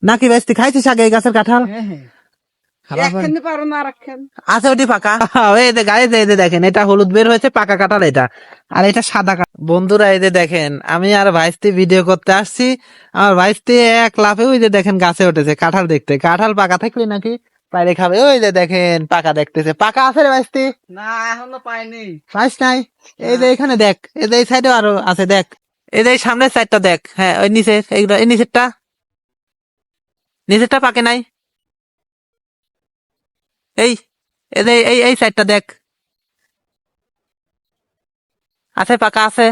নাকি বেশি খাইছিস আগে এই গাছের কাঁঠাল? আছে ওটি পাকা। এই যে গায়ে যে দেখেন, এটা হলুদ বের হয়েছে পাকা কাঁঠাল এটা, আর এটা সাদা কাঁঠাল। বন্ধুরা এই যে দেখেন, আমি আর ভাইস্তি ভিডিও করতে আসছি, আমার ভাইস্তি এক লাফে ওই যে দেখেন গাছে উঠেছে কাঁঠাল দেখতে। কাঁঠাল পাকা থাকলে নাকি বাইরে খাবে। ওই যে দেখেন পাকা দেখতেছে। পাকা আছে রে ভাইস্তি? না এখনো পাইনি। পাইস নাই? এই যে এখানে দেখ, এই যে এই সাইডে আরো আছে দেখ, এই যে এই সামনের সাইডটা দেখ। হ্যাঁ ওই নিচে এইগুলো, এই নিচেরটা, নিচেরটা পাকে নাই। এই এই যে এই সাইডটা দেখ, আছে পাকা আছে।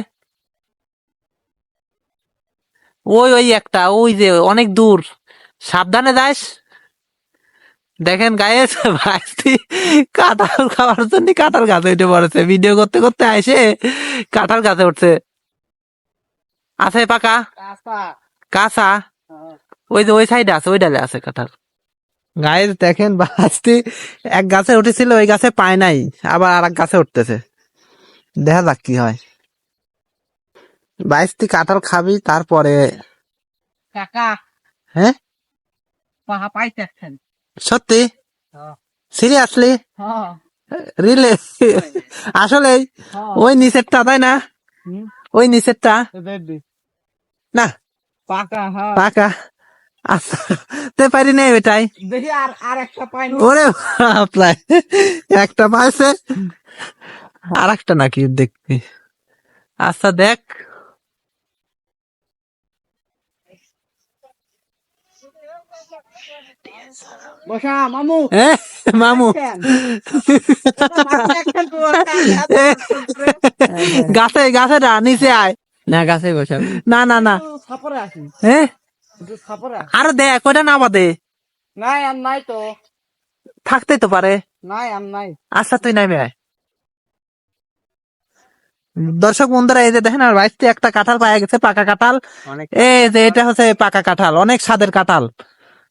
ওই ওই একটা, ওই যে অনেক দূর, সাবধানে যাস। দেখেন গায়ে ভাইস্তি কাঁঠাল খাওয়ার জন্য কাঁঠাল গাছে উঠে পড়েছে, ভিডিও করতে করতে আসে কাঁঠাল গাছে উঠছে। আছে পাকা কাঁচা, ওই যে ওই সাইডে আছে, ওই ডালে আছে কাঁঠাল। গায়ে দেখেন ভাইস্তি এক গাছে উঠেছিল, ওই গাছে পায় নাই, আবার আর এক গাছে উঠতেছে। দেখা যাক কি হয়। ভাইস্তি কাঁঠাল খাবি তারপরে। কাকা হ্যাঁ পাহা পাইতেছেন? সত্যি? সিরিয়াসলি? রিলে? আসলে ওই নিচেরটা তাই না? ওই নিচেরটা না পাকা পাকা। আচ্ছা তে পারি না এটাই। দেখি আর একটা পাইনি। ওরে বাপরে, একটা পাইছে আর একটা নাকি দেখবি। আচ্ছা দেখ। বসা মামু। এ মামু গাছে গাছে না নিচে আয়। না গাছে বসা। না না না, সাপরে আসি। হ্যাঁ সাপরে আরে দেখ ওটা না বাদে নাই আর নাই তো। থাকতে তো পারে। নাই আর নাই। আচ্ছা তুই নামে আয়। দর্শক বন্ধুরা এই যে দেখেন, আর বাইশটি একটা কাঁঠাল পাওয়া গেছে, পাকা কাঁঠাল। এই যে এটা হচ্ছে পাকা কাঁঠাল, অনেক স্বাদের কাঁঠাল।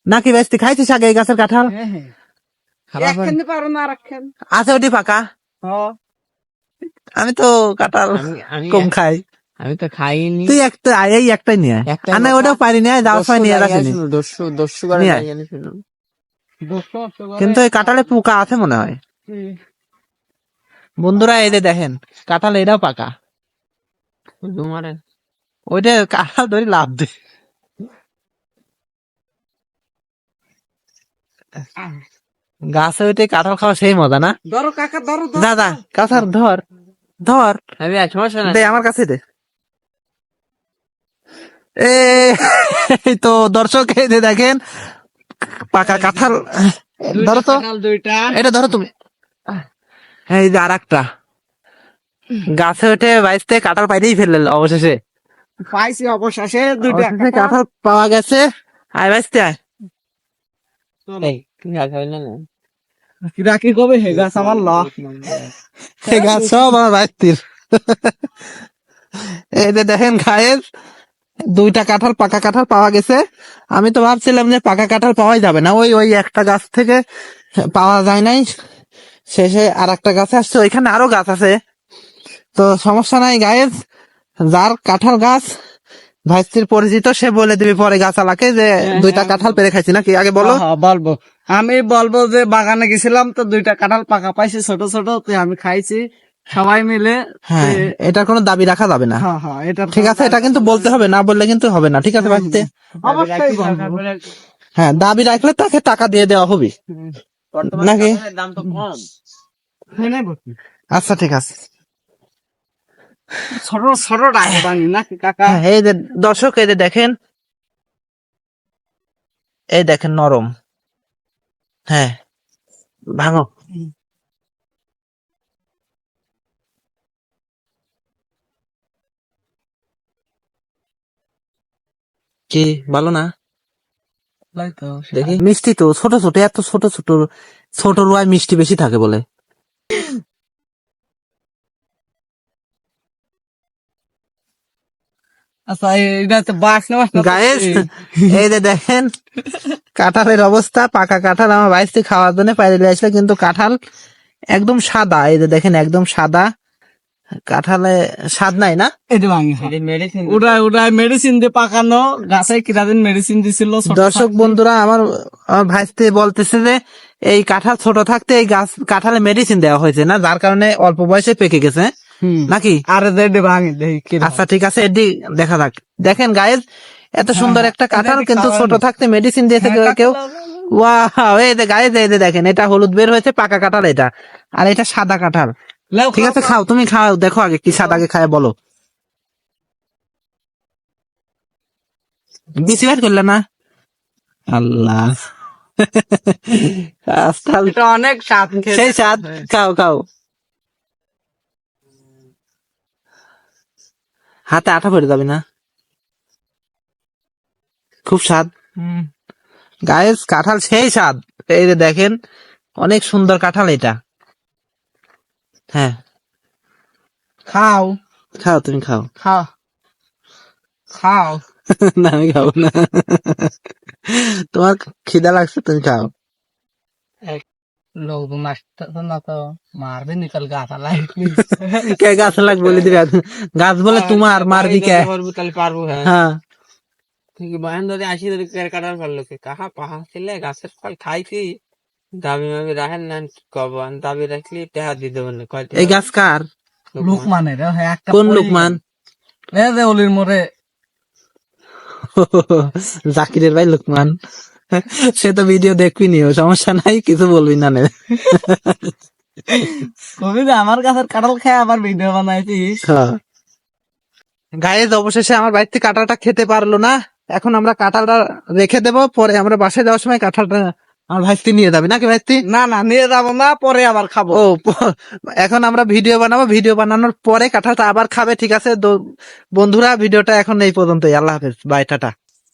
নাকি বাইশটি খাইছিস আগে এই গাছের কাঁঠাল? একখান পারো না আর একখান। আছে ওটি পাকা। আমি তো কাঁঠাল কম খাই। আমি তো খাইনি। তুই একটা এই একটাই নিয়ে আয়। আর না ওটাও পারি নিয়ে যাওয়ার সময় নিয়ে আসিনি। নিয়ে আয়। কিন্তু এই কাঁঠালে পোকা আছে মনে হয়। বন্ধুরা এই যে দেখেন কাঁঠাল, এটাও পাকা। ওইটা কাঁঠাল ধরে লাভ দে। গাছে ওইটা কাঁঠাল খাওয়া সেই মজা না? ধরো কাকা ধরো। দাদা কাঁঠাল ধর ধর, আমি সমস্যা নাই। দে আমার কাছে দে। এই তো দর্শক এই যে দেখেন পাকা কাঁঠাল। ধরো তো দুইটা। এটা ধরো তুমি। এই যে আর একটা গাছে উঠে বাইসতে কাঁঠাল পাইতেই ফেললেন অবশেষে। পাইছি অবশেষে দুইটা কাঁঠাল পাওয়া গেছে। আয় বাইসতে আয়। রাখি কবে হে গাছ আমার ল। এই গাছ সব আমার বাইস্তির। এই যে দেখেন গায়ের দুইটা কাঁঠাল, পাকা কাঁঠাল পাওয়া গেছে। আমি তো ভাবছিলাম যে পাকা কাঁঠাল পাওয়াই যাবে না, ওই ওই একটা গাছ থেকে পাওয়া যায় নাই, শেষে আর একটা গাছে আসছে, ওইখানে আরো গাছ আছে। তো সমস্যা নাই গায়ের, যার কাঁঠাল গাছ ভাইস্তির পরিচিত সে বলে দিবি পরে গাছালাকে যে দুইটা কাঁঠাল পেরে খাইছি নাকি, আগে বলো। বলবো, আমি বলবো যে বাগানে গেছিলাম তো দুইটা কাঁঠাল পাকা পাইছি ছোট ছোট, তো আমি খাইছি সবাই মিলে। হ্যাঁ এটার কোনো দাবি রাখা যাবে না। এটা ঠিক আছে, এটা কিন্তু বলতে হবে, না বললে কিন্তু হবে না। ঠিক আছে ভাইস্তে? অবশ্যই বলবো। হ্যাঁ দাবি রাখলে তাকে টাকা দিয়ে দেওয়া হবে নাকি? দাম তো কম। আচ্ছা ঠিক আছে। ছোট ছোট ডাঙি নাকি কাকা? হ্যাঁ, এই যে দর্শক এই যে দেখেন, এই দেখেন নরম। হ্যাঁ ভাঙো। কি ভালো না? দেখি মিষ্টি তো ছোট ছোট, এত ছোট ছোট, ছোট রোয়ায় মিষ্টি বেশি থাকে বলে। আচ্ছা এটা তো বাস না গায়েস এই যে দেখেন কাঁঠালের অবস্থা, পাকা কাঁঠাল আমার বাইরে খাওয়ার জন্য পাইরে আসলে, কিন্তু কাঁঠাল একদম সাদা। এই যে দেখেন একদম সাদা, কাঁঠালে স্বাদ নাই না? এটা ভাঙি ওটাই মেডিসিন দিয়ে পাকানো, গাছে কিরাদিন মেডিসিন দিছিল। ছোট দর্শক বন্ধুরা, আমার ভাইস্তে বলতেছে যে এই কাঁঠাল ছোট থাকতে এই গাছ কাঁঠালে মেডিসিন দেওয়া হয়েছে না, যার কারণে অল্প বয়সে পেকে গেছে নাকি? আরে দে ভাঙি দেখি কি আচ্ছা ঠিক আছে, এটি দেখা যাক। দেখেন গাইজ, এত সুন্দর একটা কাঁঠাল কিন্তু ছোট থাকতে মেডিসিন দিয়েছে কেউ। ওয়াও, এই যে গাইজ, এই যে দেখেন, এটা হলুদ বের হয়েছে, পাকা কাঁঠাল এটা, আর এটা সাদা কাঁঠাল। ঠিক আছে, খাও, তুমি খাও, দেখো আগে কি স্বাদ, আগে খায় বলো। বেশি বার করলে না, আল্লাহ। এটা অনেক স্বাদ, সেই স্বাদ, খাও খাও। হাতে আঠা পড়ে যাবে না? খুব স্বাদ গাইস, কাঁঠাল সেই স্বাদ। এই যে দেখেন, অনেক সুন্দর কাঁঠাল এটা। হ্যাঁ, খাও খাও, তুমি খাও। খাও খাও। না, আমি খাবো না। তোমার খিদা লাগছে, তুমি খাও। লোক আসতে না তো মারবে, নিকল গাছ কে গাছ লাগ বলে দিবে, গাছ বলে তোমার, মারবি কে? তাহলে পারবো। হ্যাঁ, বয়ান যদি আসি যদি কাটার পারলো কে কাহা পাহা ছিলে গাছের ফল খাইছি, দাবি মাবি রাখেন না কব, দাবি রাখলি টেহা দিয়ে দেবেন। এই গাছ কার? লুকমানের। কোন লোকমান? অলির মোড়ে জাকিরের ভাই লোকমান। সে তো ভিডিও দেখবি নি, সমস্যা নাই, কিছু বলবি না। কবি আমার গাছের কাঁঠাল খায় আবার ভিডিও বানাইছিস। গায়েজ, অবশেষে আমার বাড়িতে কাঁঠালটা খেতে পারলো না। এখন আমরা কাঁঠালটা রেখে দেবো, পরে আমরা বাসায় যাওয়ার সময় কাঁঠালটা আমার ভাইস্তি নিয়ে যাবি নাকি ভাইস্তি? না না, নিয়ে যাবো না, পরে আবার খাবো। ও, এখন আমরা ভিডিও বানাবো, ভিডিও বানানোর পরে কাঁঠালটা আবার খাবে। ঠিক আছে বন্ধুরা, ভিডিওটা এখন এই পর্যন্তই। আল্লাহ হাফেজ, বাই, টাটা।